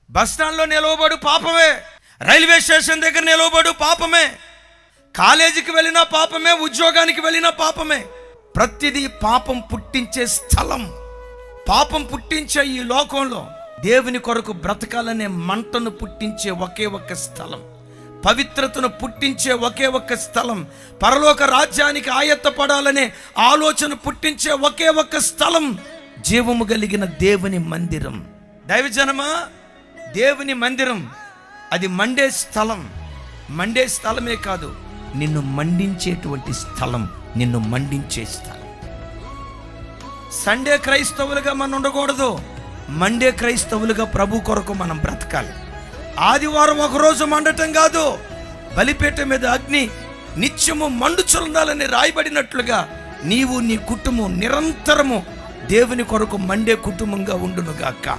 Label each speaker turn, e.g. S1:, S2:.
S1: Bus స్టాండ్లో నిలవబడు పాపమే, railway station దగ్గర నిలవబడు పాపమే, కాలేజీకి వెళ్ళినా పాపమే, ఉద్యోగానికి వెళ్ళినా పాపమే. ప్రతిదీ పాపం పుట్టించే స్థలం. పాపం పుట్టించే ఈ లోకంలో దేవుని కొరకు బ్రతకాలనే మంటను పుట్టించే ఒకే ఒక్క స్థలం, పవిత్రతను పుట్టించే ఒకే ఒక్క స్థలం, పరలోక రాజ్యానికి ఆయత్తపడాలనే ఆలోచన పుట్టించే ఒకే ఒక్క స్థలం జీవము కలిగిన దేవుని మందిరం. దైవజనమా, దేవుని మందిరం అది మండే స్థలం. మండే స్థలమే కాదు, నిన్ను మండించేటువంటి స్థలం, నిన్ను మండించే స్థలం. సండే క్రైస్తవులుగా మనం ఉండకూడదు, మండే క్రైస్తవులుగా ప్రభు కొరకు మనం బ్రతకాలి. ఆదివారం ఒకరోజు మండటం కాదు, బలిపీఠం మీద అగ్ని నిత్యము మండుచుండాలని రాయబడినట్లుగా నీవు నీ కుటుంబం నిరంతరము దేవుని కొరకు మండే కుటుంబంగా ఉండునుగాక.